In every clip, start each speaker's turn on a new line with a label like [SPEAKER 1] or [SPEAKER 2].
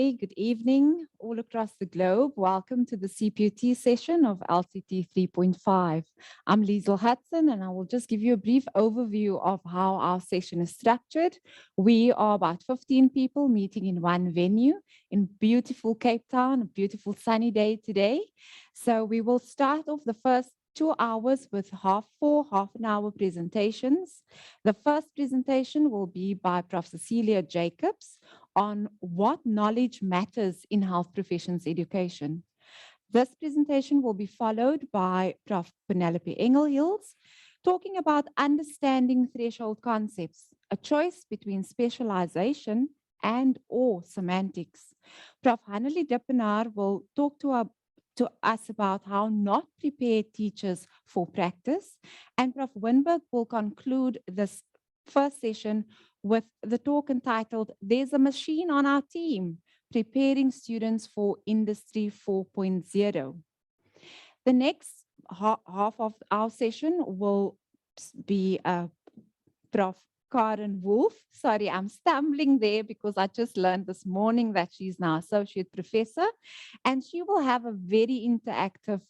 [SPEAKER 1] Good evening all across the globe. Welcome to the CPUT session of LCT 3.5. I'm Lizel Hudson, and I will just give you a brief overview of how our session is structured. We are about 15 people meeting in one venue in beautiful Cape Town, a beautiful sunny day today. So we will start off the first 2 hours with half an hour presentations. The first presentation will be by Prof. Cecilia Jacobs on what knowledge matters in health professions education. This presentation will be followed by Prof. Penelope Engel-Hills talking about understanding threshold concepts, a choice between specialization and or semantics. Prof. Hannelie Dippenaar will talk to us about how not prepare teachers for practice. And Prof. Winberg will conclude this first session with the talk entitled, There's a Machine on Our Team, Preparing Students for Industry 4.0. The next half of our session will be Prof. Karen Wolf. Sorry, I'm stumbling there because I just learned this morning that she's now associate professor, and she will have a very interactive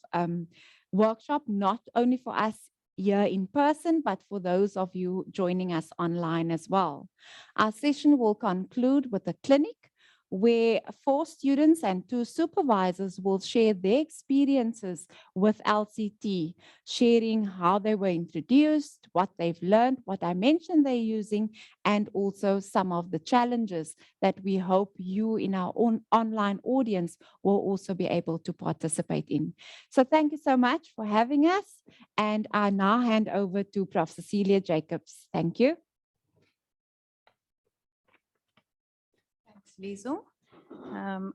[SPEAKER 1] workshop, not only for us here in person, but for those of you joining us online as well. Our session will conclude with a clinic where 4 students and 2 supervisors will share their experiences with LCT, sharing how they were introduced, what they've learned, what dimension they're using, and also some of the challenges that we hope you in our own online audience will also be able to participate in. So thank you so much for having us. And I now hand over to Prof. Cecilia Jacobs. Thank you.
[SPEAKER 2] Thanks, Lizel.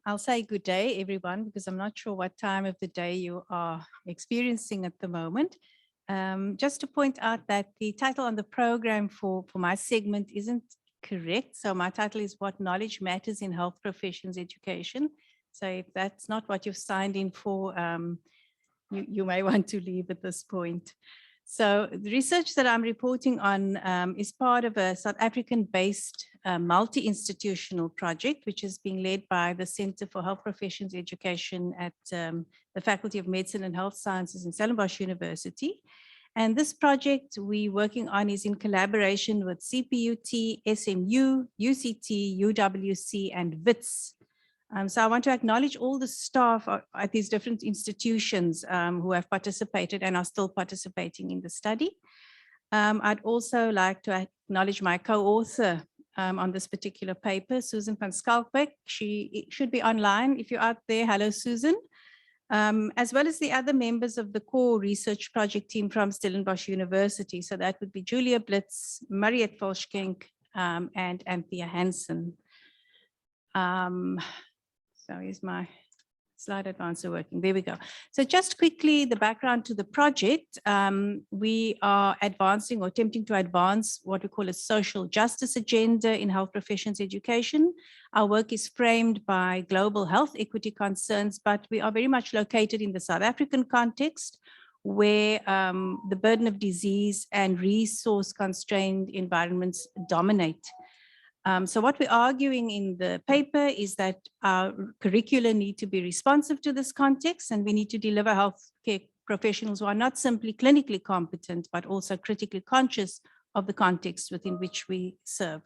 [SPEAKER 2] I'll say good day, everyone, because I'm not sure what time of the day you are experiencing at the moment. Just to point out that the title on the program for my segment isn't correct. So my title is What Knowledge Matters in Health Professions Education. So if that's not what you've signed in for, you may want to leave at this point. So the research that I'm reporting on is part of a South African-based multi-institutional project, which is being led by the Center for Health Professions Education at the Faculty of Medicine and Health Sciences in Stellenbosch University. And this project we're working on is in collaboration with CPUT, SMU, UCT, UWC, and WITS. So I want to acknowledge all the staff at these different institutions who have participated and are still participating in the study. I'd also like to acknowledge my co-author on this particular paper, Susan van Schalkwyk. She should be online. If you're out there, hello, Susan. As well as the other members of the core research project team from Stellenbosch University. So that would be Julia Blitz, Mariette Volschkenk, and Anthea Hansen. So is my slide advancer working? There we go. So just quickly, the background to the project. We are advancing or attempting to advance what we call a social justice agenda in health professions education. Our work is framed by global health equity concerns, but we are very much located in the South African context, where the burden of disease and resource-constrained environments dominate. So what we're arguing in the paper is that our curricula need to be responsive to this context, and we need to deliver healthcare professionals who are not simply clinically competent, but also critically conscious of the context within which we serve.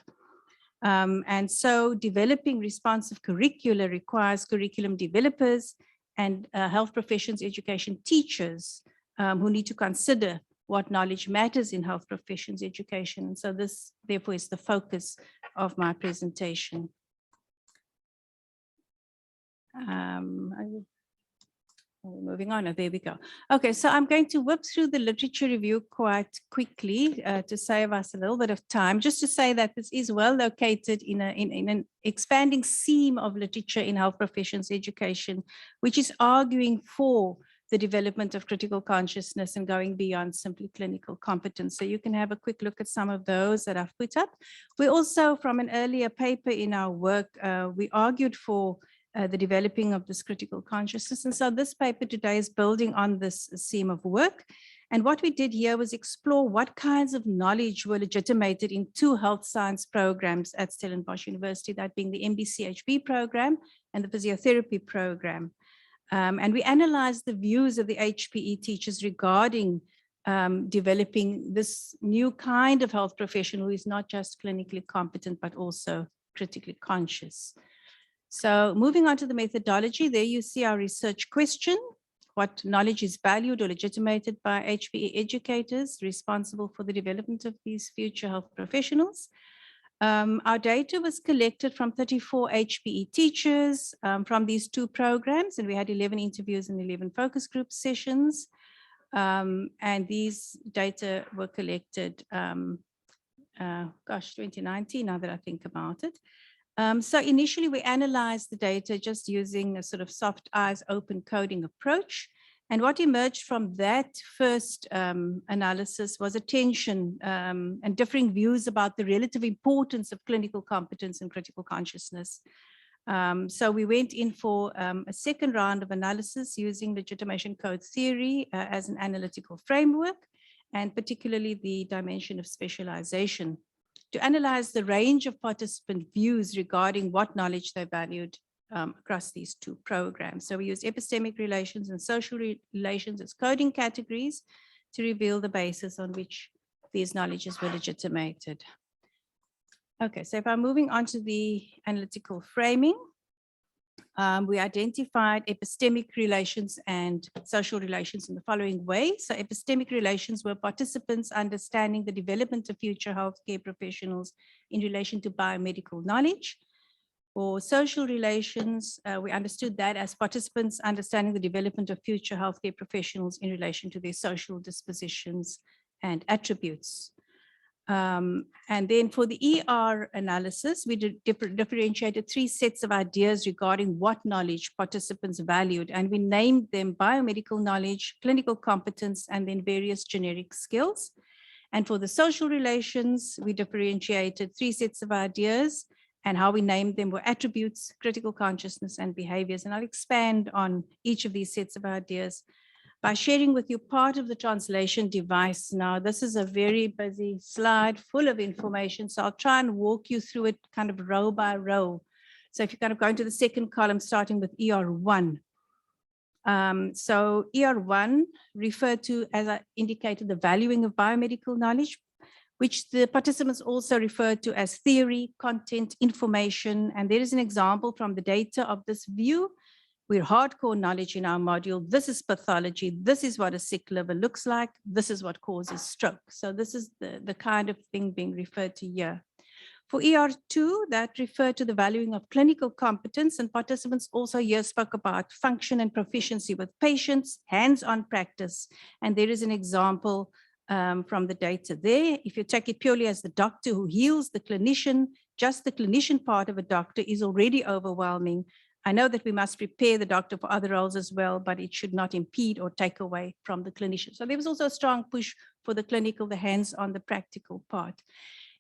[SPEAKER 2] And so developing responsive curricula requires curriculum developers and health professions education teachers who need to consider what knowledge matters in health professions education. And so this, therefore, is the focus of my presentation. Moving on, there we go. Okay, so I'm going to whip through the literature review quite quickly to save us a little bit of time, just to say that this is well located in an expanding seam of literature in health professions education, which is arguing for the development of critical consciousness and going beyond simply clinical competence. So you can have a quick look at some of those that I've put up. We also, from an earlier paper in our work, we argued for the developing of this critical consciousness. And so this paper today is building on this seam of work. And what we did here was explore what kinds of knowledge were legitimated in 2 health science programs at Stellenbosch University, that being the MBCHB program and the physiotherapy program. And we analyzed the views of the HPE teachers regarding developing this new kind of health professional who is not just clinically competent, but also critically conscious. So moving on to the methodology, there you see our research question. What knowledge is valued or legitimated by HPE educators responsible for the development of these future health professionals? Our data was collected from 34 HPE teachers from these 2 programs, and we had 11 interviews and 11 focus group sessions. And these data were collected, 2019, now that I think about it. So initially we analyzed the data just using a sort of soft eyes open coding approach. And what emerged from that first analysis was attention and differing views about the relative importance of clinical competence and critical consciousness. So we went in for a second round of analysis using legitimation code theory as an analytical framework, and particularly the dimension of specialization, to analyze the range of participant views regarding what knowledge they valued across these 2 programs. So we used epistemic relations and social relations as coding categories to reveal the basis on which these knowledges were legitimated. Okay, so if I'm moving on to the analytical framing, we identified epistemic relations and social relations in the following way. So epistemic relations were participants understanding the development of future healthcare professionals in relation to biomedical knowledge. For social relations, we understood that as participants understanding the development of future healthcare professionals in relation to their social dispositions and attributes. And then for the ER analysis, we differentiated 3 sets of ideas regarding what knowledge participants valued, and we named them biomedical knowledge, clinical competence, and then various generic skills. And for the social relations, we differentiated 3 sets of ideas, and how we named them were attributes, critical consciousness, and behaviors. And I'll expand on each of these sets of ideas by sharing with you part of the translation device. Now, this is a very busy slide full of information, so I'll try and walk you through it kind of row by row. So if you kind of go into the second column, starting with ER1. So ER1 referred to, as I indicated, the valuing of biomedical knowledge, which the participants also referred to as theory, content, information. And there is an example from the data of this view. We're hardcore knowledge in our module. This is pathology. This is what a sick liver looks like. This is what causes stroke. So this is the kind of thing being referred to here. For ER2, that referred to the valuing of clinical competence, and participants also here spoke about function and proficiency with patients, hands-on practice. And there is an example from the data there. If you take it purely as the doctor who heals the clinician, just the clinician part of a doctor is already overwhelming. I know that we must prepare the doctor for other roles as well, but it should not impede or take away from the clinician. So there was also a strong push for the clinical, the hands-on, the practical part.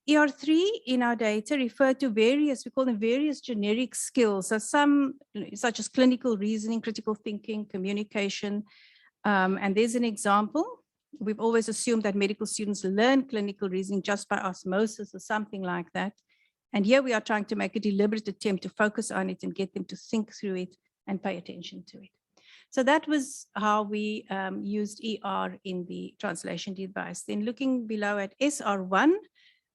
[SPEAKER 2] ER3 in our data referred to various, we call them various generic skills. So some, such as clinical reasoning, critical thinking, communication. And there's an example. We've always assumed that medical students learn clinical reasoning just by osmosis or something like that. And here we are trying to make a deliberate attempt to focus on it and get them to think through it and pay attention to it. So that was how we used ER in the translation device. Then looking below at SR1,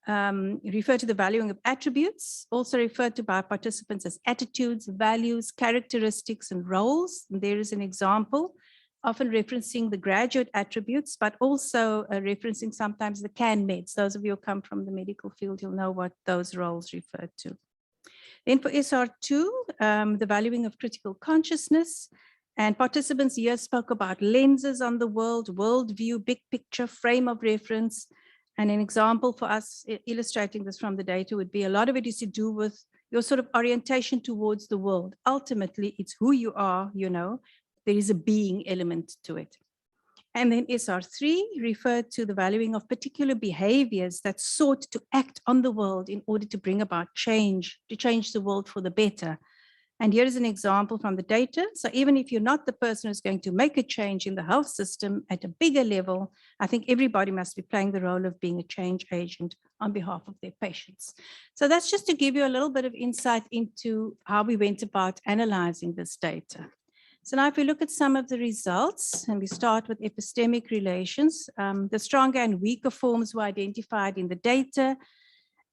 [SPEAKER 2] refer to the valuing of attributes, also referred to by participants as attitudes, values, characteristics, and roles. And there is an example, often referencing the graduate attributes, but also referencing sometimes the CAN meds. Those of you who come from the medical field, you'll know what those roles refer to. Then for SR2, the valuing of critical consciousness, and participants here spoke about lenses on the world, worldview, big picture, frame of reference. And an example for us illustrating this from the data would be a lot of it is to do with your sort of orientation towards the world. Ultimately, it's who you are, you know. There is a being element to it. And then SR3 referred to the valuing of particular behaviors that sought to act on the world in order to bring about change, to change the world for the better. And here is an example from the data. So even if you're not the person who's going to make a change in the health system at a bigger level, I think everybody must be playing the role of being a change agent on behalf of their patients. So that's just to give you a little bit of insight into how we went about analyzing this data. So now if we look at some of the results, and we start with epistemic relations, the stronger and weaker forms were identified in the data.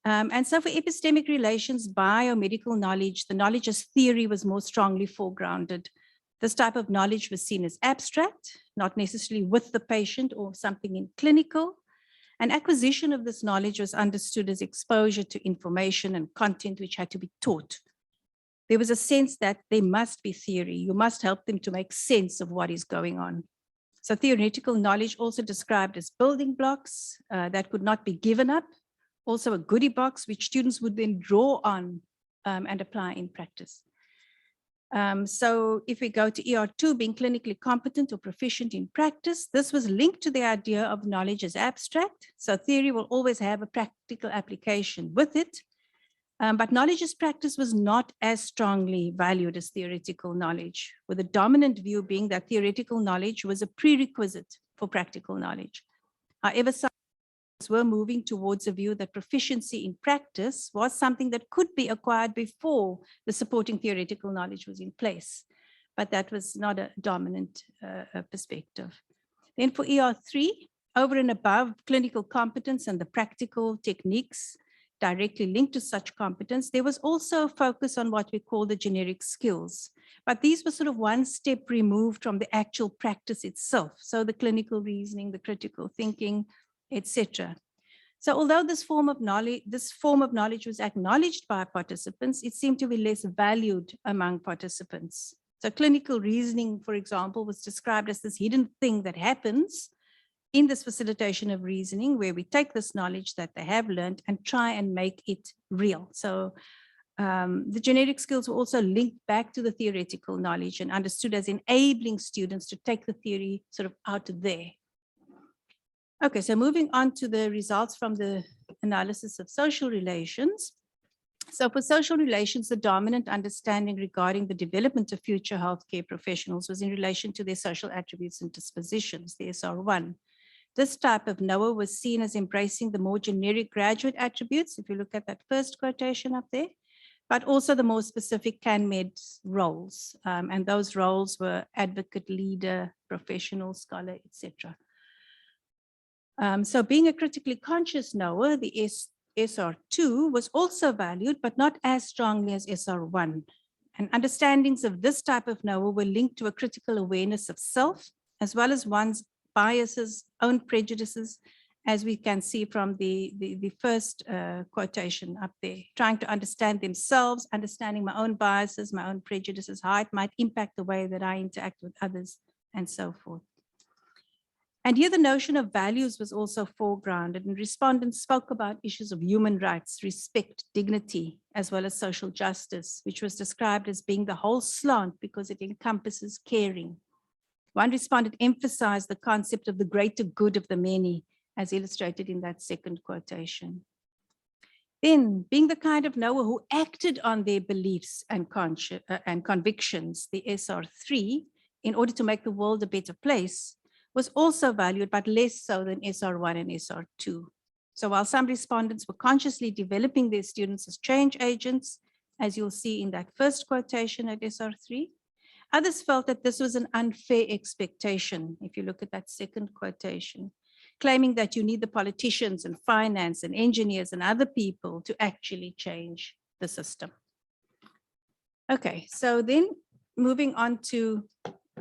[SPEAKER 2] And so for epistemic relations, biomedical knowledge, the knowledge as theory was more strongly foregrounded. This type of knowledge was seen as abstract, not necessarily with the patient or something in clinical. And acquisition of this knowledge was understood as exposure to information and content which had to be taught. There was a sense that there must be theory. You must help them to make sense of what is going on. So theoretical knowledge also described as building blocks that could not be given up. Also a goodie box, which students would then draw on and apply in practice. So if we go to ER2, being clinically competent or proficient in practice, this was linked to the idea of knowledge as abstract. So theory will always have a practical application with it. But knowledge as practice was not as strongly valued as theoretical knowledge, with the dominant view being that theoretical knowledge was a prerequisite for practical knowledge. However, some were moving towards a view that proficiency in practice was something that could be acquired before the supporting theoretical knowledge was in place. But that was not a dominant perspective. Then for ER3, over and above clinical competence and the practical techniques directly linked to such competence, there was also a focus on what we call the generic skills. But these were sort of one step removed from the actual practice itself. So the clinical reasoning, the critical thinking, etc. So although this form of knowledge was acknowledged by participants, it seemed to be less valued among participants. So clinical reasoning, for example, was described as this hidden thing that happens in this facilitation of reasoning, where we take this knowledge that they have learned and try and make it real. So the generic skills were also linked back to the theoretical knowledge and understood as enabling students to take the theory sort of out there. Okay, so moving on to the results from the analysis of social relations. So for social relations, the dominant understanding regarding the development of future healthcare professionals was in relation to their social attributes and dispositions, the SR1. This type of NOA was seen as embracing the more generic graduate attributes, if you look at that first quotation up there, but also the more specific CanMed roles. And those roles were advocate, leader, professional, scholar, etc. So being a critically conscious knower, the SR2 was also valued, but not as strongly as SR1. And understandings of this type of knower were linked to a critical awareness of self, as well as one's biases, own prejudices, as we can see from the first quotation up there, trying to understand themselves, understanding my own biases, my own prejudices, how it might impact the way that I interact with others, and so forth. And here the notion of values was also foregrounded, and respondents spoke about issues of human rights, respect, dignity, as well as social justice, which was described as being the whole slant because it encompasses caring. One respondent emphasized the concept of the greater good of the many, as illustrated in that second quotation. Then, being the kind of knower who acted on their beliefs and convictions, the SR3, in order to make the world a better place, was also valued, but less so than SR1 and SR2. So while some respondents were consciously developing their students as change agents, as you'll see in that first quotation at SR3, others felt that this was an unfair expectation, if you look at that second quotation, claiming that you need the politicians and finance and engineers and other people to actually change the system. Okay, so then moving on to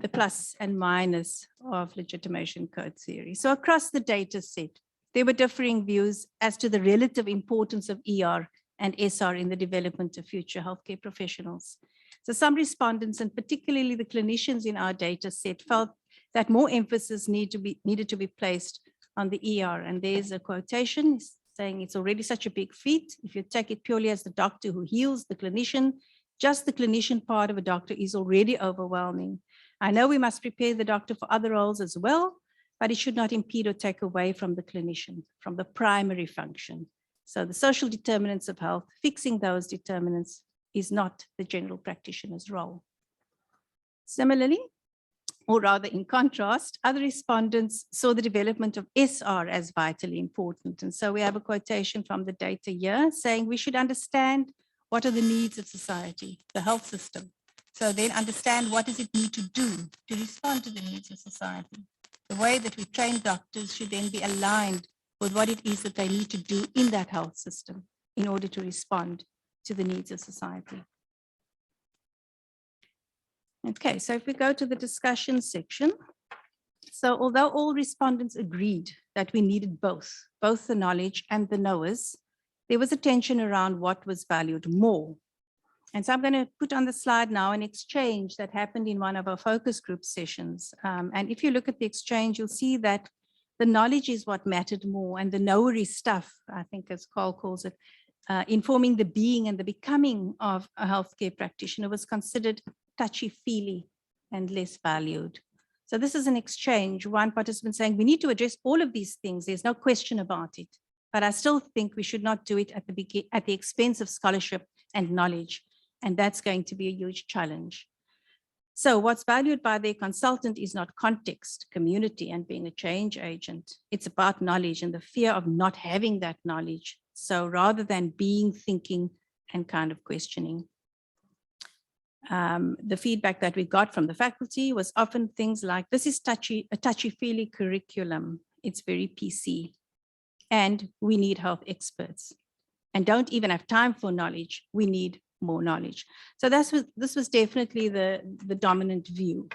[SPEAKER 2] the plus and minus of legitimation code theory. So across the data set, there were differing views as to the relative importance of ER and SR in the development of future healthcare professionals. So some respondents, and particularly the clinicians in our data set, felt that more emphasis needed to be placed on the ER. And there's a quotation saying it's already such a big feat. If you take it purely as the doctor who heals the clinician, just the clinician part of a doctor is already overwhelming. I know we must prepare the doctor for other roles as well, but it should not impede or take away from the clinician, from the primary function. So the social determinants of health, fixing those determinants is not the general practitioner's role. Similarly, or rather in contrast, other respondents saw the development of SR as vitally important. And so we have a quotation from the data here saying we should understand what are the needs of society, the health system. So then understand what does it need to do to respond to the needs of society. The way that we train doctors should then be aligned with what it is that they need to do in that health system in order to respond to the needs of society. Okay, so if we go to the discussion section. So although all respondents agreed that we needed both the knowledge and the knowers, there was a tension around what was valued more. And so I'm going to put on the slide now an exchange that happened in one of our focus group sessions. And if you look at the exchange, you'll see that the knowledge is what mattered more, and the knowery stuff, I think as Carl calls it, informing the being and the becoming of a healthcare practitioner was considered touchy-feely and less valued. So this is an exchange, one participant saying, we need to address all of these things, there's no question about it, but I still think we should not do it at the expense of scholarship and knowledge, and that's going to be a huge challenge. So what's valued by their consultant is not context, community, and being a change agent. It's about knowledge and the fear of not having that knowledge. So rather than being, thinking, and kind of questioning. The feedback that we got from the faculty was often things like, this is a touchy-feely curriculum. It's very PC. And we need health experts. And don't even have time for knowledge. We need more knowledge. So this was definitely the dominant view.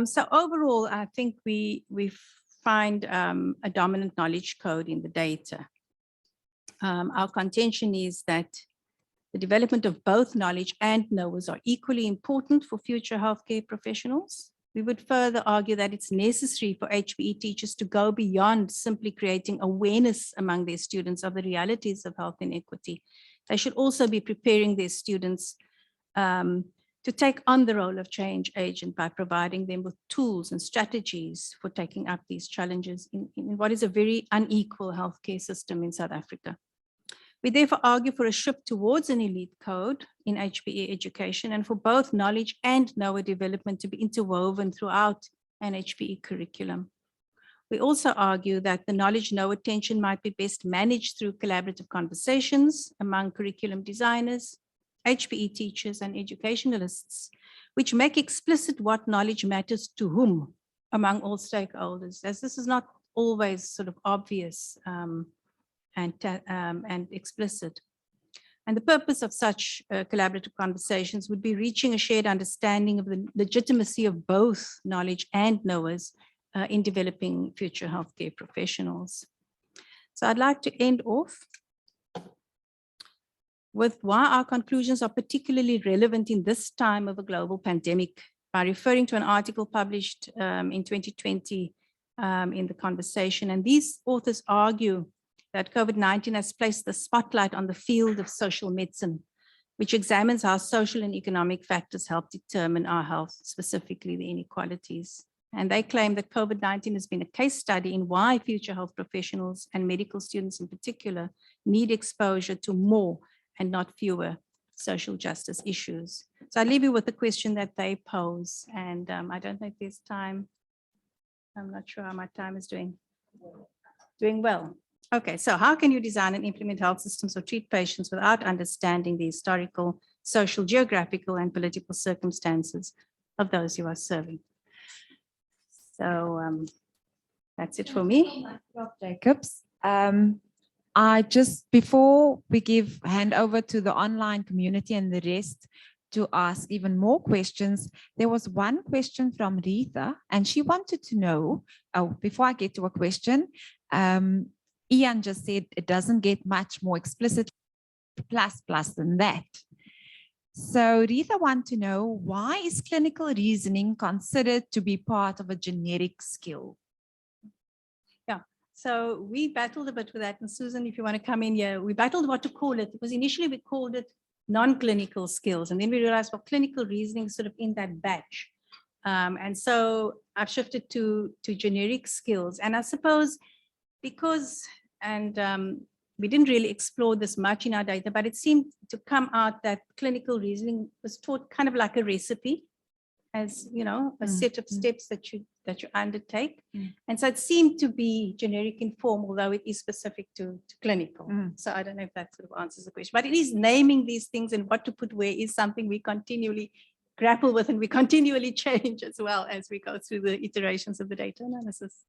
[SPEAKER 2] So overall, I think we find a dominant knowledge code in the data. Our contention is that the development of both knowledge and knowers are equally important for future healthcare professionals. We would further argue that it's necessary for HPE teachers to go beyond simply creating awareness among their students of the realities of health inequity. They should also be preparing their students to take on the role of change agent by providing them with tools and strategies for taking up these challenges in what is a very unequal healthcare system in South Africa. We therefore argue for a shift towards an elite code in HPE education and for both knowledge and knower development to be interwoven throughout an HPE curriculum. We also argue that the knowledge-knower tension might be best managed through collaborative conversations among curriculum designers, HPE teachers, and educationalists, which make explicit what knowledge matters to whom among all stakeholders, as this is not always sort of obvious and explicit. And the purpose of such collaborative conversations would be reaching a shared understanding of the legitimacy of both knowledge and knowers in developing future healthcare professionals. So I'd like to end off with why our conclusions are particularly relevant in this time of a global pandemic by referring to an article published in 2020 in the conversation. And these authors argue that COVID-19 has placed the spotlight on the field of social medicine, which examines how social and economic factors help determine our health, specifically the inequalities. And they claim that COVID-19 has been a case study in why future health professionals and medical students in particular need exposure to more and not fewer social justice issues. So I leave you with the question that they pose. And I don't know if there's time. I'm not sure how my time is doing. Doing well. Okay, so how can you design and implement health systems or treat patients without understanding the historical, social, geographical, and political circumstances of those you are serving? So that's it for me.
[SPEAKER 1] Jacobs. I just, before we hand over to the online community and the rest to ask even more questions, there was one question from Rita, and she wanted to know, before I get to a question, Ian just said it doesn't get much more explicit plus than that. So Rita wants to know, why is clinical reasoning considered to be part of a generic skill?
[SPEAKER 2] Yeah, so we battled a bit with that. And Susan, if you want to come in here, we battled what to call it, because initially we called it non-clinical skills. And then we realized, well, clinical reasoning is sort of in that batch. And so I've shifted to generic skills. And I suppose because, and we didn't really explore this much in our data, but it seemed to come out that clinical reasoning was taught kind of like a recipe, as you know, a set of steps that you undertake. And so it seemed to be generic in form, although it is specific to clinical. So I don't know if that sort of answers the question, but it is naming these things and what to put where is something we continually grapple with, and we continually change as well as we go through the iterations of the data analysis.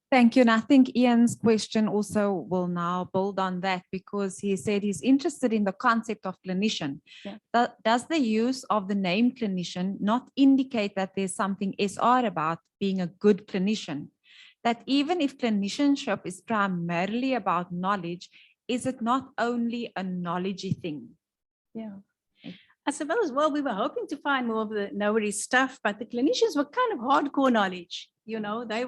[SPEAKER 1] Thank you. And I think Ian's question also will now build on that, because he said he's interested in the concept of clinician. Yeah. Does the use of the name clinician not indicate that there's something SR about being a good clinician? That even if clinicianship is primarily about knowledge, is it not only a knowledgey thing?
[SPEAKER 2] Yeah. I suppose, well, we were hoping to find more of the knowledge stuff, but the clinicians were kind of hardcore knowledge. You know, they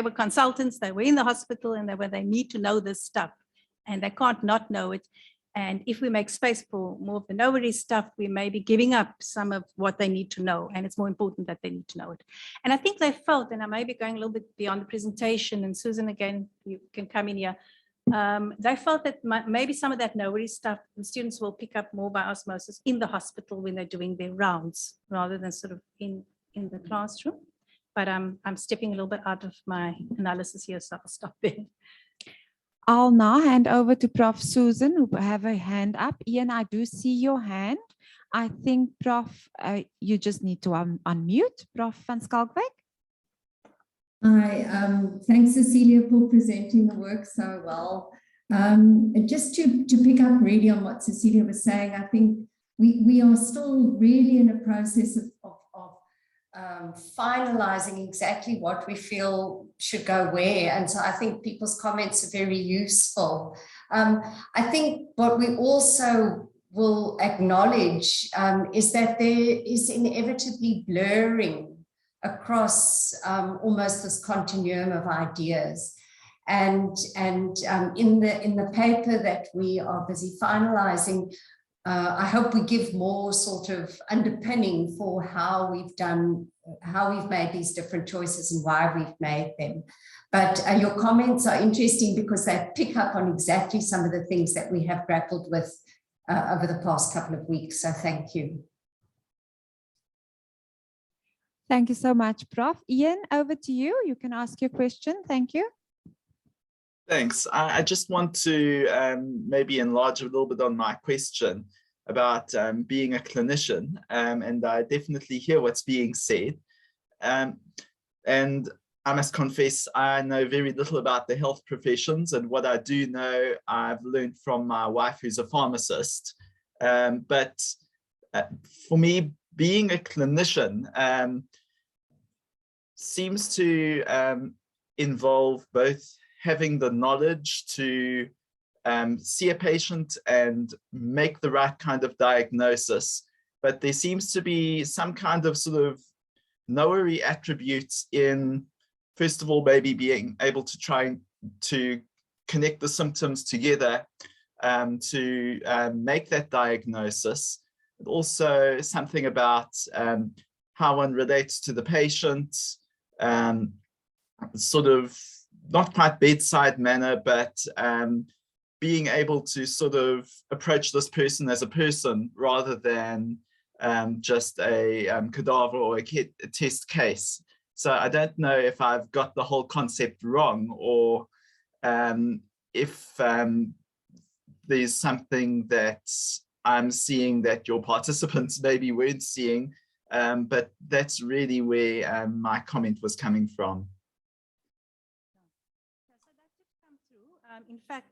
[SPEAKER 2] were consultants, they were in the hospital, and they need to know this stuff, and they can't not know it. And if we make space for more of the knowledge stuff, we may be giving up some of what they need to know, and it's more important that they need to know it. And I think they felt, and I may be going a little bit beyond the presentation, and Susan, again, you can come in here. They felt that maybe some of that knowledge stuff the students will pick up more by osmosis in the hospital when they're doing their rounds, rather than sort of in the classroom. But I'm stepping a little bit out of my analysis here, so I'll stop there.
[SPEAKER 1] I'll now hand over to Prof. Susan, who have a hand up. Ian, I do see your hand. I think, Prof, you just need to unmute. Prof. van Schalkwyk.
[SPEAKER 3] Hi, thanks, Cecilia, for presenting the work so well. Just to pick up really on what Cecilia was saying, I think we are still really in a process of finalizing exactly what we feel should go where. And so I think people's comments are very useful. I think what we also will acknowledge is that there is inevitably blurring across almost this continuum of ideas. And in the paper that we are busy finalizing, I hope we give more sort of underpinning for how we've made these different choices and why we've made them. But your comments are interesting because they pick up on exactly some of the things that we have grappled with over the past couple of weeks. So thank you.
[SPEAKER 1] Thank you so much, Prof. Ian, over to you. You can ask your question. Thank you.
[SPEAKER 4] Thanks. I just want to maybe enlarge a little bit on my question about being a clinician, and I definitely hear what's being said. And I must confess, I know very little about the health professions, and what I do know, I've learned from my wife, who's a pharmacist. But for me, being a clinician seems to involve both having the knowledge to see a patient and make the right kind of diagnosis, but there seems to be some kind of sort of knowery attributes in, first of all, maybe being able to try to connect the symptoms together to make that diagnosis. But also something about how one relates to the patient, sort of not quite bedside manner, but being able to sort of approach this person as a person rather than just a cadaver or a test case. So I don't know if I've got the whole concept wrong, or if there's something that I'm seeing that your participants maybe weren't seeing, but that's really where my comment was coming from.
[SPEAKER 2] So that did come through. In fact,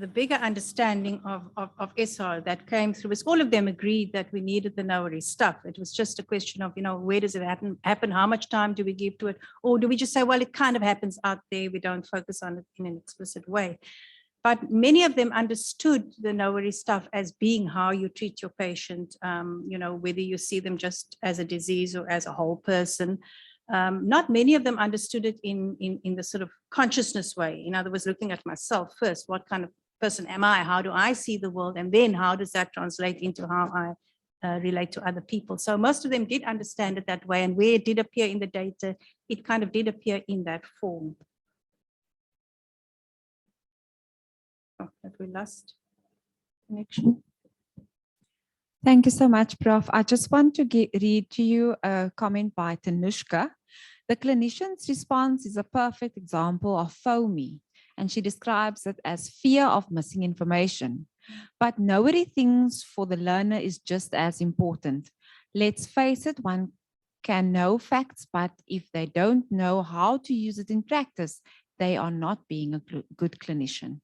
[SPEAKER 2] the bigger understanding of SR that came through is all of them agreed that we needed the knowledge stuff. It was just a question of, you know, where does it happen? How much time do we give to it? Or do we just say, well, it kind of happens out there. We don't focus on it in an explicit way. But many of them understood the knowledge stuff as being how you treat your patient, you know, whether you see them just as a disease or as a whole person. Not many of them understood it in the sort of consciousness way. In other words, looking at myself first, what kind of person am I? How do I see the world? And then how does that translate into how I relate to other people? So most of them did understand it that way. And where it did appear in the data, it kind of did appear in that form. Oh, have we lost connection?
[SPEAKER 1] Thank you so much, Prof. I just want to read to you a comment by Tanushka. The clinician's response is a perfect example of FOMI, and she describes it as fear of missing information. But nobody thinks for the learner is just as important. Let's face it, one can know facts, but if they don't know how to use it in practice, they are not being a good clinician.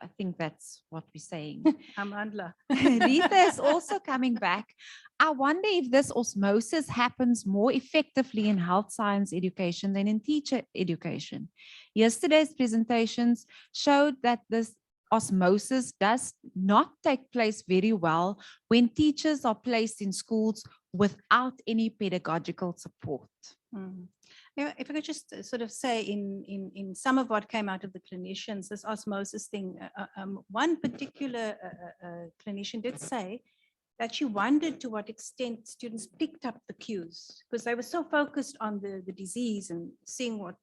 [SPEAKER 1] I think that's what we're saying.
[SPEAKER 2] Amandla.
[SPEAKER 1] Rita is also coming back. I wonder if this osmosis happens more effectively in health science education than in teacher education. Yesterday's presentations showed that this osmosis does not take place very well when teachers are placed in schools without any pedagogical support.
[SPEAKER 2] Mm. If I could just sort of say in some of what came out of the clinicians, this osmosis thing, one particular clinician did say that she wondered to what extent students picked up the cues because they were so focused on the disease and seeing what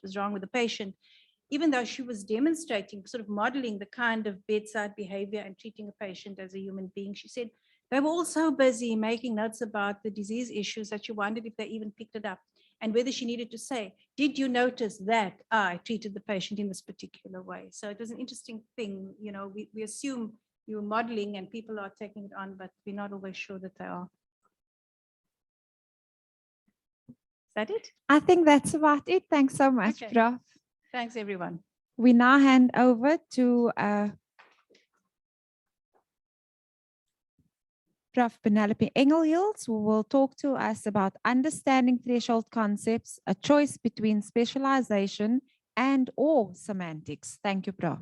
[SPEAKER 2] was wrong with the patient, even though she was demonstrating, sort of modeling the kind of bedside behavior and treating a patient as a human being. She said they were all so busy making notes about the disease issues that she wondered if they even picked it up. And whether she needed to say, did you notice that I treated the patient in this particular way? So it was an interesting thing. We assume you're modeling and people are taking it on, but we're not always sure that they are. Is that it?
[SPEAKER 1] I think that's about it. Thanks so much,
[SPEAKER 2] Okay.
[SPEAKER 1] Prof.
[SPEAKER 2] Thanks, everyone.
[SPEAKER 1] We now hand over to Prof. Penelope Engel-Hills, who will talk to us about understanding threshold concepts, a choice between specialization and or semantics. Thank you, Prof.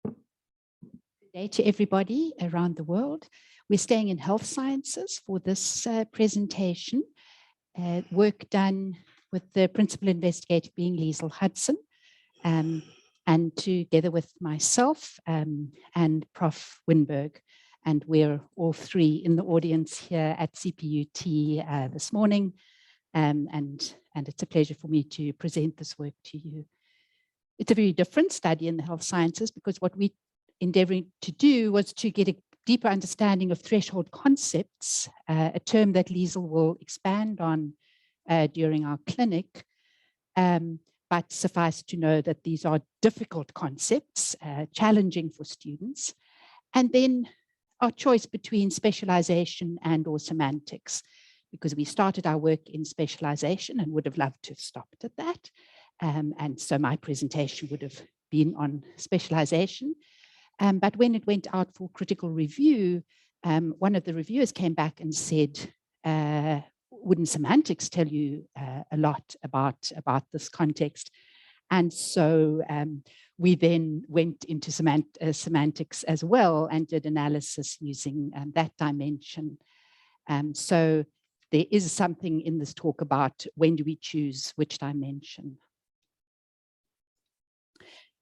[SPEAKER 5] Good day to everybody around the world. We're staying in health sciences for this presentation. Work done with the principal investigator being Lizel Hudson, and together with myself and Prof. Winberg. And we're all three in the audience here at CPUT this morning. And it's a pleasure for me to present this work to you. It's a very different study in the health sciences because what we're endeavoring to do was to get a deeper understanding of threshold concepts, a term that Lizel will expand on during our clinic. But suffice to know that these are difficult concepts, challenging for students. And then our choice between specialization and or semantics, because we started our work in specialization and would have loved to have stopped at that. And so my presentation would have been on specialization. But when it went out for critical review, one of the reviewers came back and said, wouldn't semantics tell you a lot about this context? And so we then went into semantics as well and did analysis using that dimension. So there is something in this talk about when do we choose which dimension.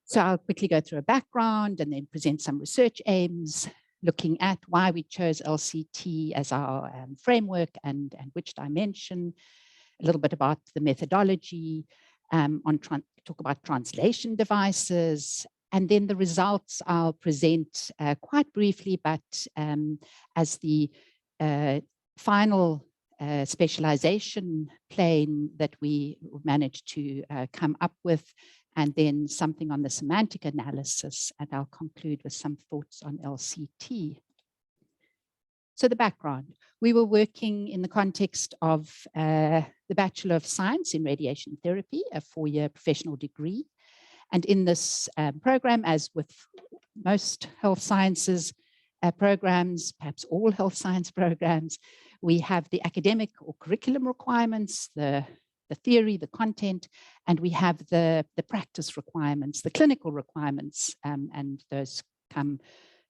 [SPEAKER 5] So I'll quickly go through a background and then present some research aims, looking at why we chose LCT as our framework and which dimension, a little bit about the methodology, talk about translation devices, and then the results I'll present quite briefly, but as the final specialization plane that we managed to come up with, and then something on the semantic analysis, and I'll conclude with some thoughts on LCT. So the background, we were working in the context of the Bachelor of Science in Radiation Therapy, a 4-year professional degree. And in this program, as with most health sciences programs, perhaps all health science programs, we have the academic or curriculum requirements, the theory, the content, and we have the practice requirements, the clinical requirements, and those come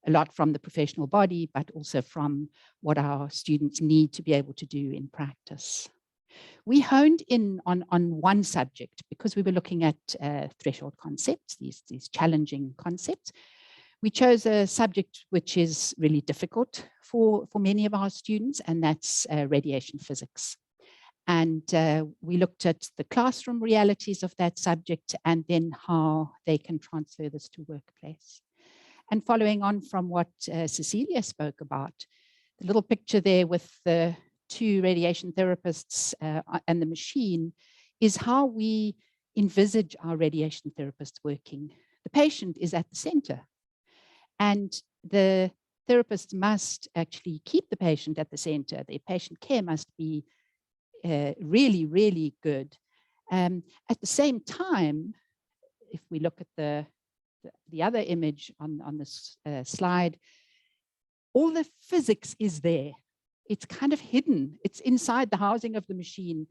[SPEAKER 5] a lot from the professional body, but also from what our students need to be able to do in practice. We honed in on one subject because we were looking at threshold concepts, these challenging concepts. We chose a subject which is really difficult for many of our students, and that's radiation physics. And we looked at the classroom realities of that subject and then how they can transfer this to workplace. And following on from what Cecilia spoke about, the little picture there with the two radiation therapists and the machine is how we envisage our radiation therapists working. The patient is at the center, and the therapist must actually keep the patient at the center. The patient care must be really, really good. At the same time, if we look at the other image on this slide, all the physics is there. It's kind of hidden. It's inside the housing of the machine.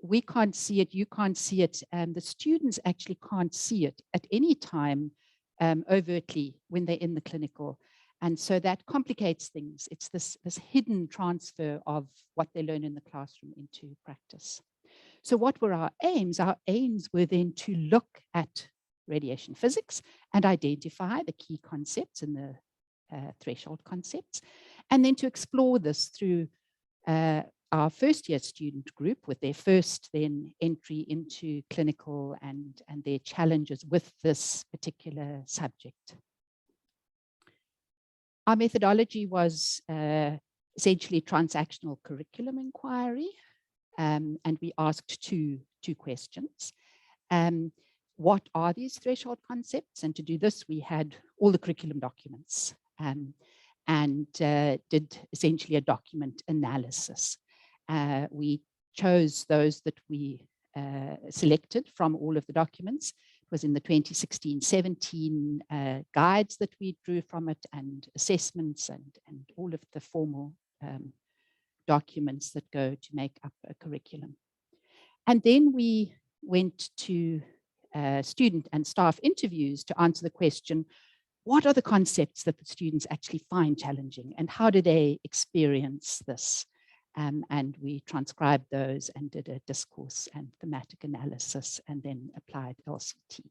[SPEAKER 5] We can't see it, you can't see it, and the students actually can't see it at any time overtly when they're in the clinical. And so that complicates things. It's this hidden transfer of what they learn in the classroom into practice. So what were our aims? Our aims were then to look at radiation physics and identify the key concepts and the threshold concepts, and then to explore this through our first year student group with their first then entry into clinical and their challenges with this particular subject. Our methodology was essentially transactional curriculum inquiry, and we asked two questions. What are these threshold concepts? And to do this, we had all the curriculum documents and did essentially a document analysis. We chose those that we selected from all of the documents. It was in the 2016-17 guides that we drew from it, and assessments and all of the formal documents that go to make up a curriculum. And then we went to student and staff interviews to answer the question, what are the concepts that the students actually find challenging, and how do they experience this? And we transcribed those and did a discourse and thematic analysis and then applied LCT.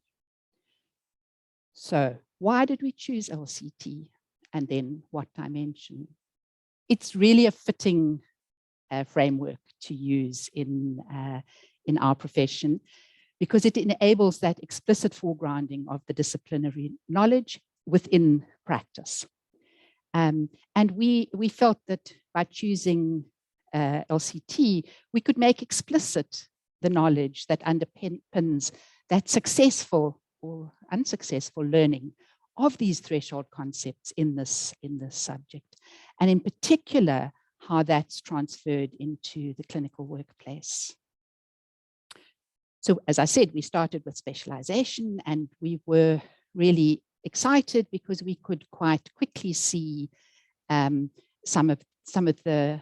[SPEAKER 5] So why did we choose LCT, and then what dimension? It's really a fitting framework to use in our profession, because it enables that explicit foregrounding of the disciplinary knowledge within practice. And we felt that by choosing LCT, we could make explicit the knowledge that underpins that successful or unsuccessful learning of these threshold concepts in this subject, and in particular, how that's transferred into the clinical workplace. So as I said, we started with specialization, and we were really excited because we could quite quickly see some of the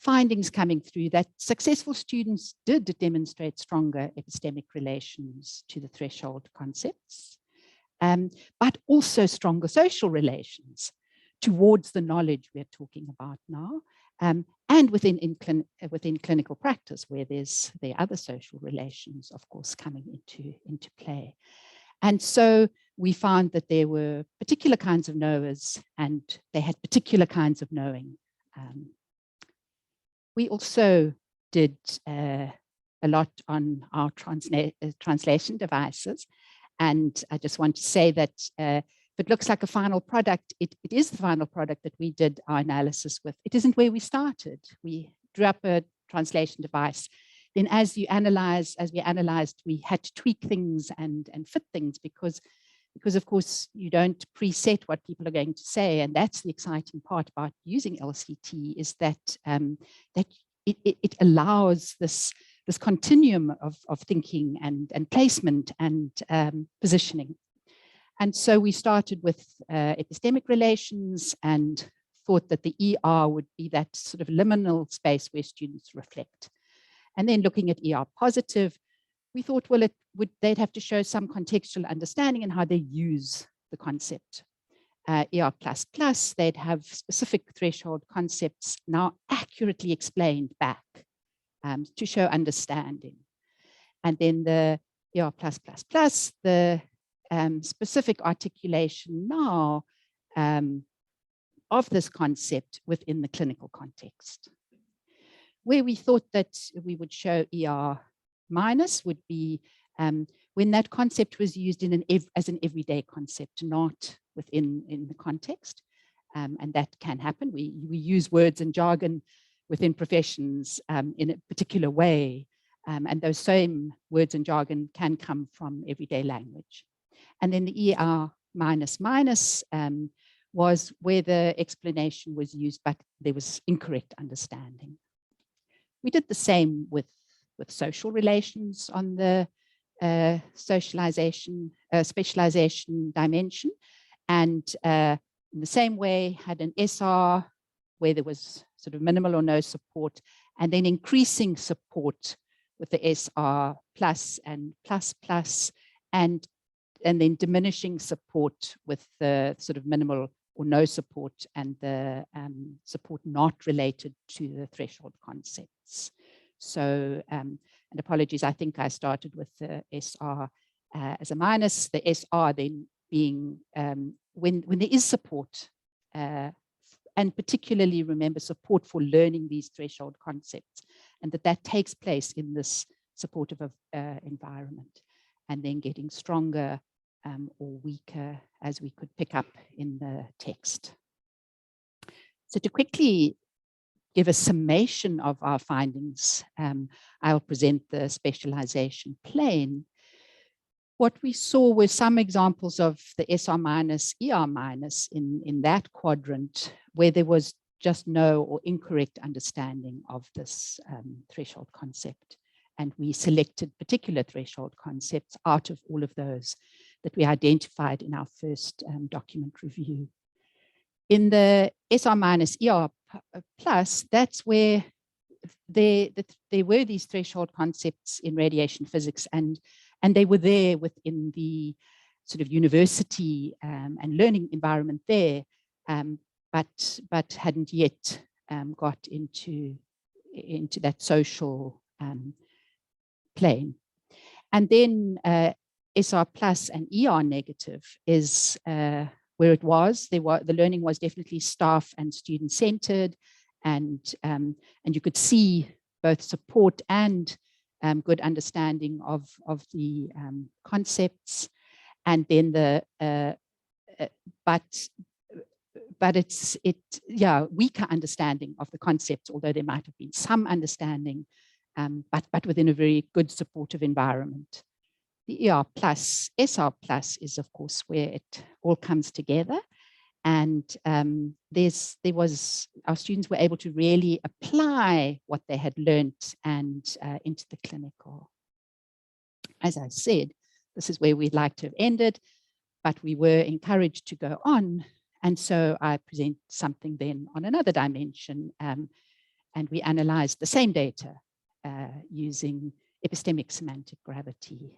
[SPEAKER 5] findings coming through, that successful students did demonstrate stronger epistemic relations to the threshold concepts, but also stronger social relations towards the knowledge we're talking about now, and within clinical practice, where there are other social relations, of course, coming into play. And so we found that there were particular kinds of knowers, and they had particular kinds of knowing. We also did a lot on our translation devices. And I just want to say that if it looks like a final product, it is the final product that we did our analysis with. It isn't where we started. We drew up a translation device. Then as we analyzed, we had to tweak things and fit things because of course you don't preset what people are going to say. And that's the exciting part about using LCT, is that it allows this continuum of thinking and placement and positioning. And so we started with epistemic relations and thought that the ER would be that sort of liminal space where students reflect. And then looking at ER positive, we thought, well, they'd have to show some contextual understanding in how they use the concept. ER++, they'd have specific threshold concepts now accurately explained back to show understanding. And then the ER++, the specific articulation now of this concept within the clinical context. where we thought that we would show ER minus would be when that concept was used in as an everyday concept, not in the context. And that can happen. We use words and jargon within professions in a particular way. And those same words and jargon can come from everyday language. And then the ER minus was where the explanation was used, but there was incorrect understanding. We did the same with social relations on the specialization dimension. And in the same way, had an SR where there was sort of minimal or no support, and then increasing support with the SR plus and plus plus, and then diminishing support with the sort of minimal or no support and the support not related to the threshold concepts. So, and apologies, I think I started with the SR as a minus, the SR then being when there is support, and particularly remember support for learning these threshold concepts, and that takes place in this supportive environment, and then getting stronger or weaker as we could pick up in the text. So to quickly give a summation of our findings, I'll present the specialization plane. What we saw were some examples of the SR minus, ER minus in that quadrant where there was just no or incorrect understanding of this threshold concept. And we selected particular threshold concepts out of all of those that we identified in our first document review. In the SR minus, ER plus, that's where there were these threshold concepts in radiation physics, and they were there within the sort of university and learning environment there, but hadn't yet got into that social plane. And then SR plus and ER negative is where it was. The learning was definitely staff and student centered, and you could see both support and good understanding of the concepts, and then but it's weaker understanding of the concepts, although there might have been some understanding, but within a very good supportive environment. The ER plus, SR plus is of course where it all comes together, and our students were able to really apply what they had learnt and into the clinical. As I said, this is where we'd like to have ended, but we were encouraged to go on, and so I present something then on another dimension, and we analyzed the same data using epistemic semantic gravity.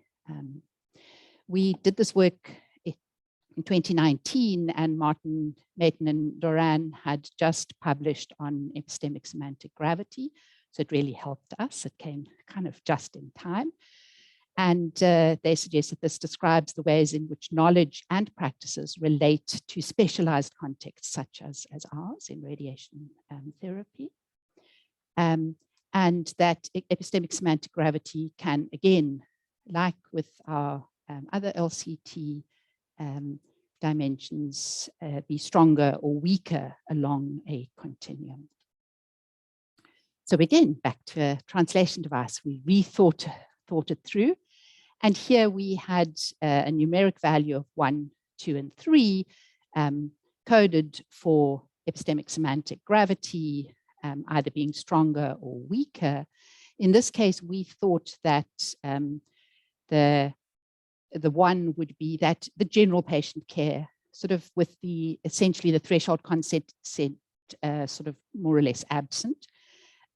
[SPEAKER 5] We did this work in 2019, and Martin, Maiten, and Doran had just published on epistemic semantic gravity, so it really helped us. It came kind of just in time. And they suggest that this describes the ways in which knowledge and practices relate to specialized contexts such as ours in radiation therapy. And that epistemic semantic gravity can, again, like with our other LCT dimensions, be stronger or weaker along a continuum. So again, back to a translation device, we thought it through. And here we had a numeric value of 1, 2, and 3 coded for epistemic semantic gravity, either being stronger or weaker. In this case, we thought that the 1 would be that the general patient care, sort of with essentially the threshold concept sort of more or less absent.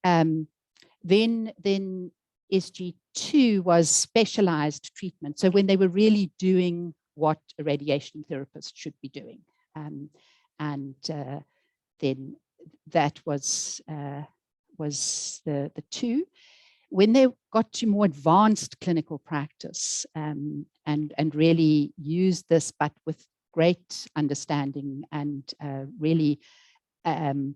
[SPEAKER 5] Then SG2 was specialized treatment. So when they were really doing what a radiation therapist should be doing. Then that was the 2. When they got to more advanced clinical practice and really used this, but with great understanding and really in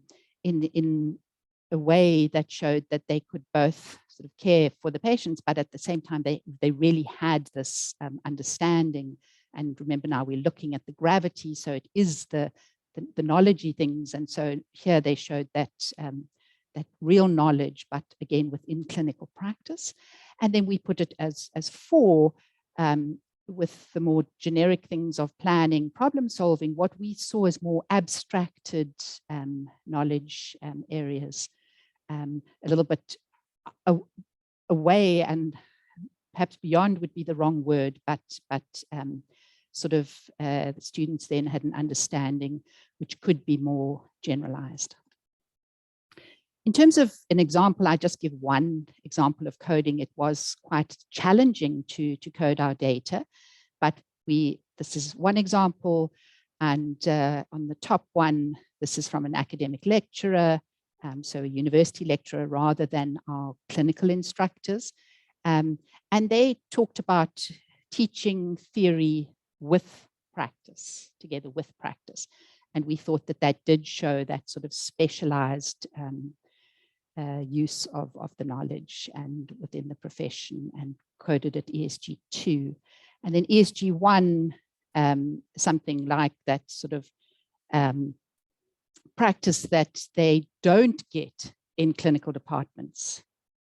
[SPEAKER 5] a way that showed that they could both sort of care for the patients, but at the same time, they really had this understanding. And remember, now we're looking at the gravity, so it is the knowledgey things. And so here they showed that that real knowledge, but again within clinical practice. And then we put it as 4 with the more generic things of planning, problem solving, what we saw as more abstracted knowledge areas, a little bit away and perhaps beyond would be the wrong word, but sort of the students then had an understanding which could be more generalized. In terms of an example, I just give one example of coding. It was quite challenging to code our data, but this is one example. And on the top one, this is from an academic lecturer, so a university lecturer rather than our clinical instructors. And they talked about teaching theory with practice, together with practice. And we thought that that did show that sort of specialized use of the knowledge and within the profession, and coded at ESG2. And then ESG1, something like that sort of practice that they don't get in clinical departments.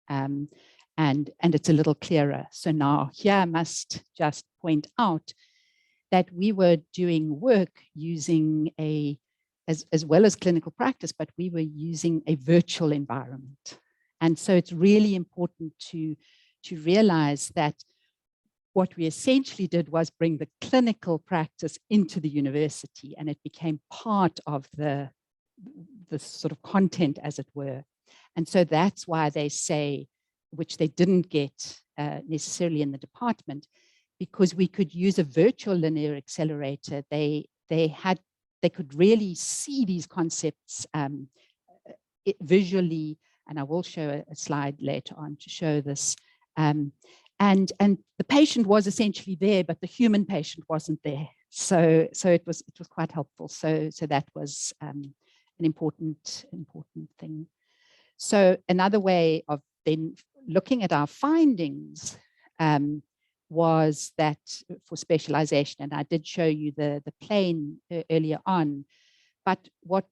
[SPEAKER 5] And it's a little clearer. So now here I must just point out that we were doing work using as well as clinical practice, but we were using a virtual environment. And so it's really important to realize that what we essentially did was bring the clinical practice into the university, and it became part of the sort of content, as it were. And so that's why they say, which they didn't get necessarily in the department, because we could use a virtual linear accelerator. They could really see these concepts visually, and I will show a slide later on to show this. And the patient was essentially there, but the human patient wasn't there. So it was quite helpful. So that was an important thing. So another way of then looking at our findings was that for specialization, and I did show you the plane earlier on, but what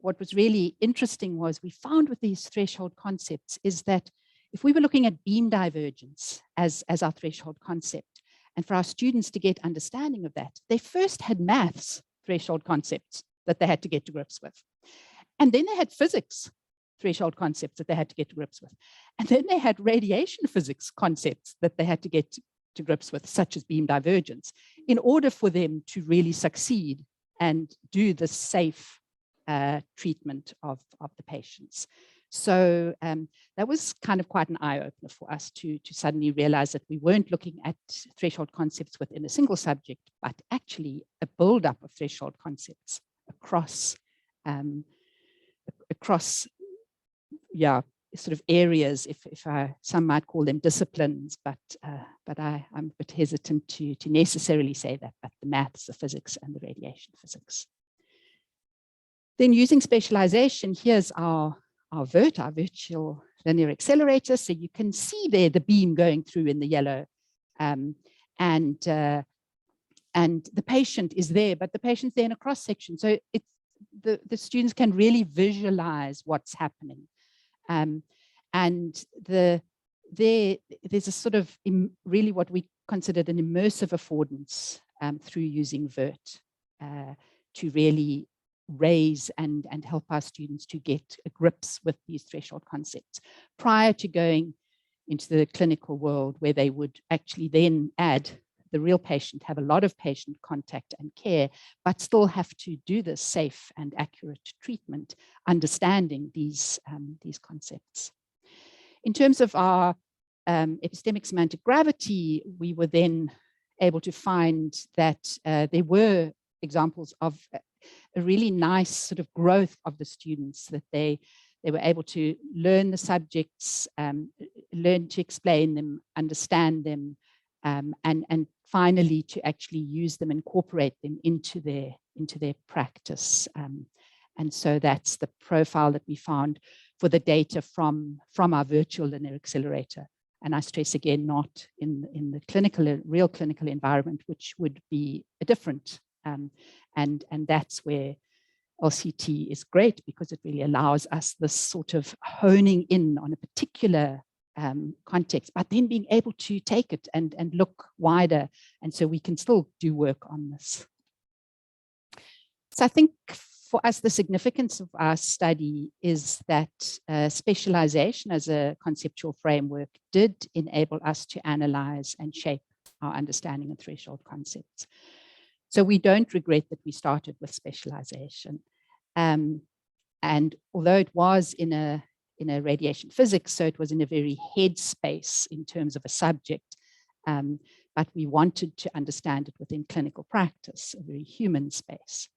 [SPEAKER 5] was really interesting was we found with these threshold concepts is that if we were looking at beam divergence as our threshold concept, and for our students to get understanding of that, they first had maths threshold concepts that they had to get to grips with. And then they had physics threshold concepts that they had to get to grips with. And then they had radiation physics concepts that they had to get to grips with, such as beam divergence, in order for them to really succeed and do the safe treatment of the patients. So that was kind of quite an eye-opener for us to suddenly realize that we weren't looking at threshold concepts within a single subject, but actually a build-up of threshold concepts across sort of areas, if some might call them disciplines, but I'm a bit hesitant to necessarily say that, but the maths, the physics, and the radiation physics. Then using specialization, here's our virtual linear accelerator. So you can see there the beam going through in the yellow, and the patient is there, but the patient's there in a cross section. So it's the students can really visualize what's happening. And there's a sort of really what we considered an immersive affordance through using VERT to really raise and help our students to get grips with these threshold concepts prior to going into the clinical world, where they would actually then add the real patient, have a lot of patient contact and care, but still have to do this safe and accurate treatment, understanding these concepts. In terms of our epistemic semantic gravity, we were then able to find that there were examples of a really nice sort of growth of the students, that they were able to learn the subjects, learn to explain them, understand them, and finally to actually use them, incorporate them into their practice. And so that's the profile that we found for the data from our virtual linear accelerator. And I stress again, not in the real clinical environment, which would be a different, and that's where LCT is great, because it really allows us this sort of honing in on a particular context, but then being able to take it and look wider. And so we can still do work on this. So I think for us, the significance of our study is that specialization as a conceptual framework did enable us to analyze and shape our understanding of threshold concepts. So we don't regret that we started with specialization. And although it was in a radiation physics, so it was in a very head space in terms of a subject, but we wanted to understand it within clinical practice, a very human space.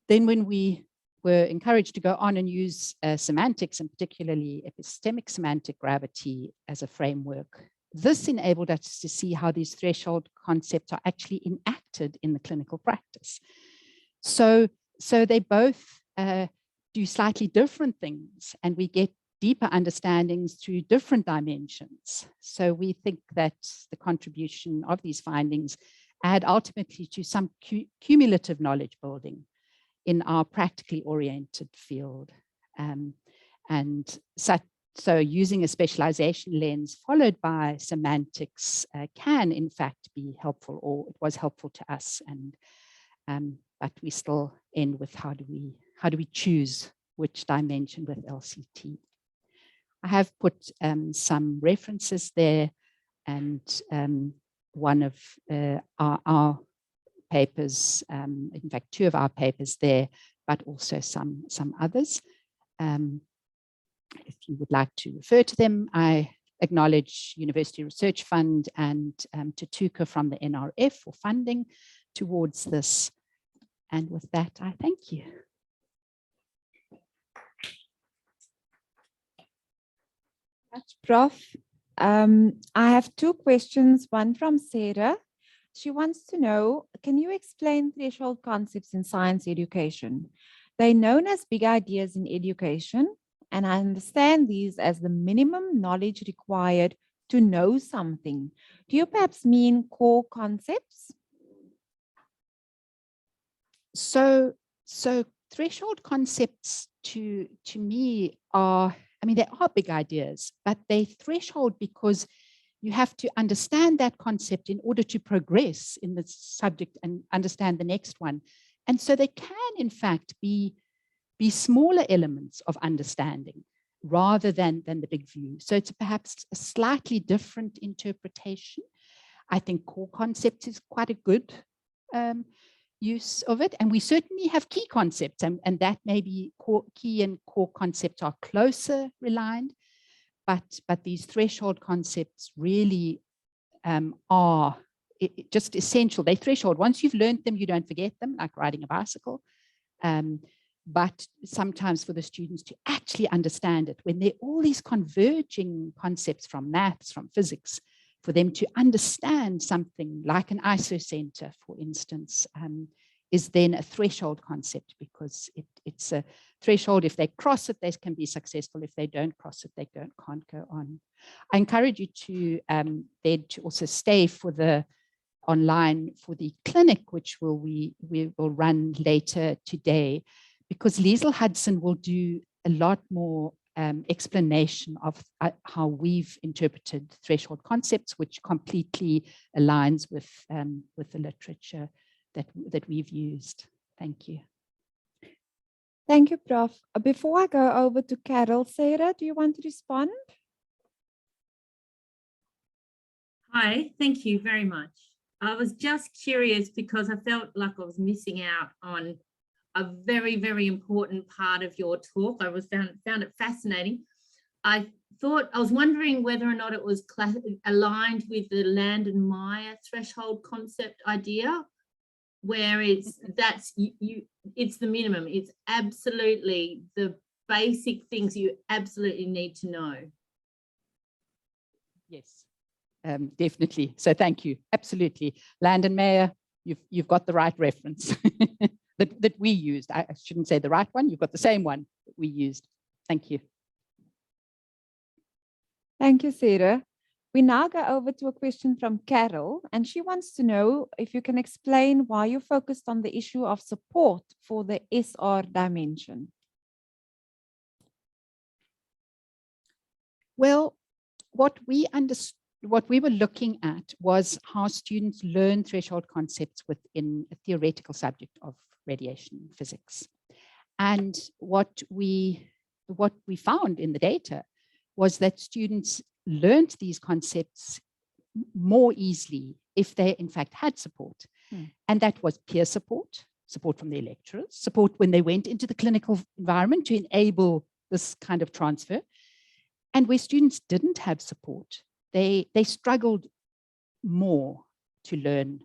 [SPEAKER 5] Then when we were encouraged to go on and use semantics, and particularly epistemic semantic gravity as a framework, this enabled us to see how these threshold concepts are actually enacted in the clinical practice. So they both do slightly different things, and we get deeper understandings through different dimensions. So we think that the contribution of these findings add ultimately to some cumulative knowledge building in our practically oriented field. And so using a specialization lens followed by semantics can in fact be helpful, or it was helpful to us. And but we still end with how do we choose which dimension with LCT. I have put some references there, and one of our papers, in fact, 2 of our papers there, but also some others. If you would like to refer to them, I acknowledge University Research Fund and Tutuka from the NRF for funding towards this. And with that, I thank you.
[SPEAKER 1] Prof. I have 2 questions, one from Sarah. She wants to know, can you explain threshold concepts in science education? They're known as big ideas in education, and I understand these as the minimum knowledge required to know something. Do you perhaps mean core concepts?
[SPEAKER 5] So threshold concepts to me are, I mean, they are big ideas, but they threshold because you have to understand that concept in order to progress in the subject and understand the next one. And so they can, in fact, be smaller elements of understanding rather than the big view. So it's perhaps a slightly different interpretation. I think core concepts is quite a good use of it. And we certainly have key concepts, and that may be key and core concepts are closer aligned. But these threshold concepts really are just essential. They threshold. Once you've learned them, you don't forget them, like riding a bicycle. But sometimes for the students to actually understand it, when there are all these converging concepts from maths, from physics, for them to understand something like an isocenter, for instance, is then a threshold concept, because it's a threshold. If they cross it, they can be successful. If they don't cross it, they can't go on. I encourage you to then to also stay for the online for the clinic, which we will run later today, because Lizel Hudson will do a lot more explanation of how we've interpreted threshold concepts, which completely aligns with the literature that we've used. Thank you.
[SPEAKER 1] Thank you, Prof. Before I go over to Carol, Sarah, do you want to respond?
[SPEAKER 6] Hi, thank you very much. I was just curious because I felt like I was missing out on a very, very important part of your talk. I found it fascinating. I was wondering whether or not it was aligned with the Land and Meyer threshold concept idea, where it's the minimum. It's absolutely the basic things you absolutely need to know.
[SPEAKER 5] Yes, definitely. So thank you. Absolutely. Land and Meyer, you've got the right reference that we used. I shouldn't say the right one. You've got the same one that we used. Thank you.
[SPEAKER 1] Thank you, Sarah. We now go over to a question from Carol, and she wants to know if you can explain why you focused on the issue of support for the SR dimension.
[SPEAKER 5] Well, what we were looking at was how students learn threshold concepts within a theoretical subject of radiation physics. And what we found in the data was that students learned these concepts more easily if they in fact had support. And that was peer support, support from their lecturers, support when they went into the clinical environment to enable this kind of transfer. And where students didn't have support, they struggled more to learn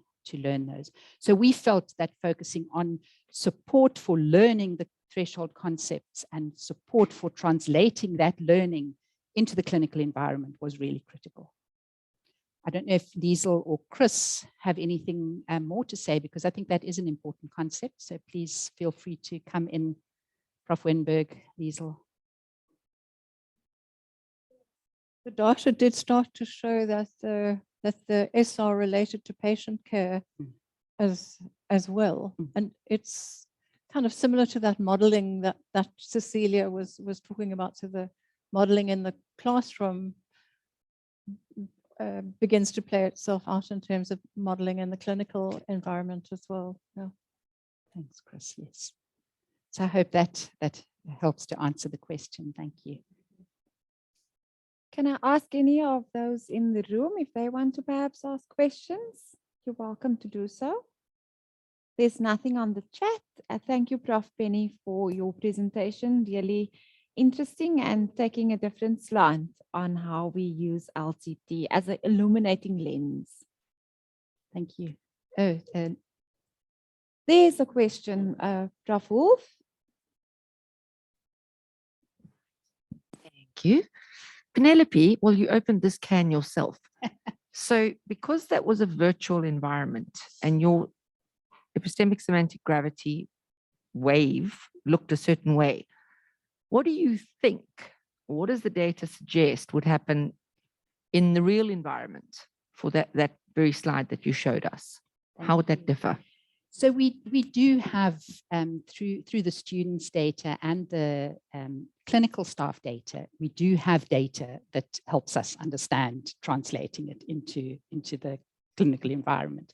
[SPEAKER 5] those. So we felt that focusing on support for learning the threshold concepts and support for translating that learning into the clinical environment was really critical. I don't know if Lizel or Chris have anything more to say, because I think that is an important concept. So please feel free to come in, Prof. Winberg, Lizel.
[SPEAKER 7] The data did start to show that the SR related to patient care as well. And it's kind of similar to that modeling that Cecilia was talking about. So the modeling in the classroom begins to play itself out in terms of modeling in the clinical environment as well. Yeah.
[SPEAKER 5] Thanks, Chris. Yes. So I hope that helps to answer the question. Thank you.
[SPEAKER 1] Can I ask any of those in the room if they want to perhaps ask questions? You're welcome to do so. There's nothing on the chat. Thank you, Prof. Penny, for your presentation. Really interesting and taking a different slant on how we use LCT as an illuminating lens.
[SPEAKER 5] Thank you.
[SPEAKER 1] There's a question, Prof. Wolf.
[SPEAKER 8] Thank you. Penelope, well, you opened this can yourself. So because that was a virtual environment and your epistemic semantic gravity wave looked a certain way, what do you think, or what does the data suggest would happen in the real environment for that very slide that you showed us? How would that differ?
[SPEAKER 5] So we do have, through the students' data and the clinical staff data, we do have data that helps us understand translating it into the clinical environment.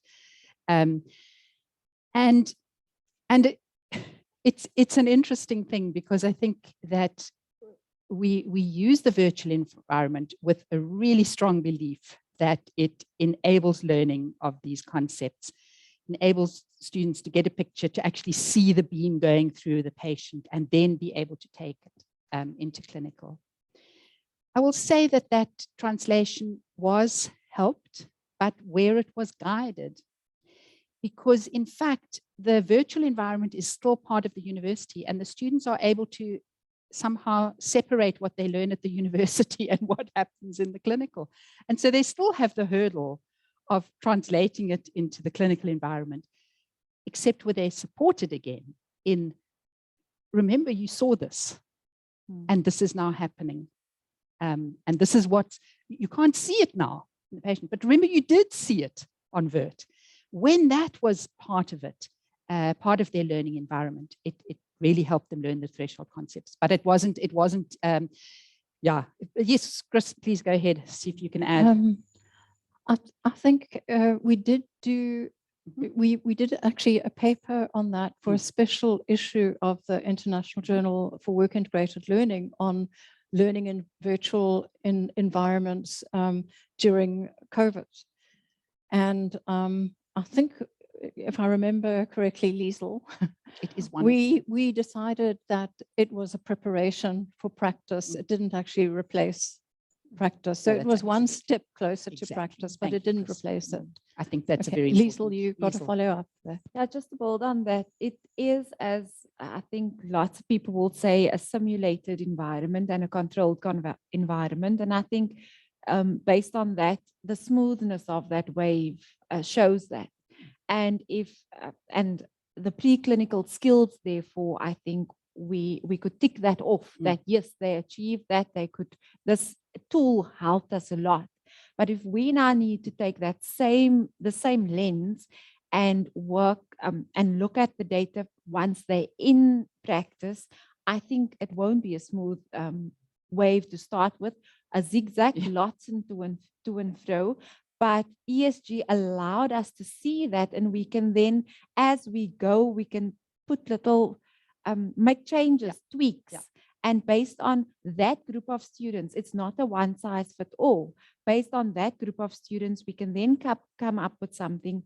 [SPEAKER 5] And it's an interesting thing, because I think that we use the virtual environment with a really strong belief that it enables learning of these concepts, enables students to get a picture, to actually see the beam going through the patient and then be able to take it into clinical. I will say that translation was helped, but where it was guided, because in fact, the virtual environment is still part of the university, and the students are able to somehow separate what they learn at the university and what happens in the clinical. And so they still have the hurdle of translating it into the clinical environment, except where they're supported again in, remember, you saw this, and this is now happening. And this is what, you can't see it now in the patient, but remember, you did see it on VERT. When that was part of it, part of their learning environment, it really helped them learn the threshold concepts, but it wasn't, yeah. Yes, Chris, please go ahead, see if you can add.
[SPEAKER 7] I think we did actually a paper on that for a special issue of the International Journal for Work Integrated Learning on learning in virtual environments during COVID. And I think, if I remember correctly, Lizel,
[SPEAKER 5] it is
[SPEAKER 7] we decided that it was a preparation for practice. It didn't actually replace practice. So it was one step closer to practice, but it didn't replace it.
[SPEAKER 5] I think that's
[SPEAKER 7] Okay.
[SPEAKER 5] a very
[SPEAKER 7] Lizel, you've got to follow up there.
[SPEAKER 1] Yeah, just to build on that, it is, as I think lots of people will say, a simulated environment and a controlled environment. And I think based on that, the smoothness of that wave shows that. And and the preclinical skills, therefore, I think we could tick that off, that yes, they achieved that, this tool helped us a lot. But if we now need to take the same lens and work and look at the data once they're in practice, I think it won't be a smooth wave to start with, a zigzag, lots and to and fro. But ESG allowed us to see that, and we can then, as we go, we can put little, make changes, tweaks. And based on that group of students, it's not a one size fits all. Based on that group of students, we can then come up with something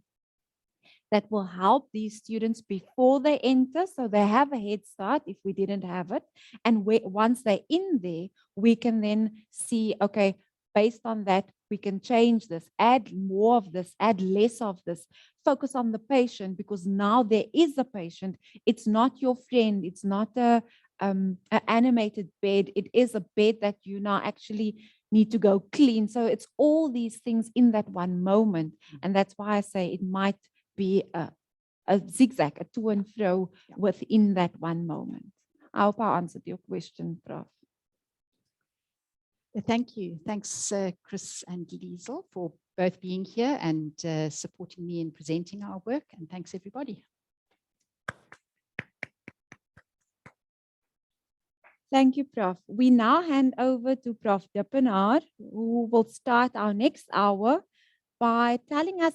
[SPEAKER 1] that will help these students before they enter, so they have a head start if we didn't have it. And once they're in there, we can then see, okay, based on that, we can change this, add more of this, add less of this, focus on the patient, because now there is a patient. It's not your friend. It's not an animated bed. It is a bed that you now actually need to go clean. So it's all these things in that one moment. And that's why I say it might be a zigzag, a to and fro within that one moment. I hope I answered your question, Prof.
[SPEAKER 5] Thank you. Thanks, Chris and Lizel, for both being here and supporting me in presenting our work. And thanks, everybody.
[SPEAKER 1] Thank you, Prof. We now hand over to Prof. Dippenaar, who will start our next hour by telling us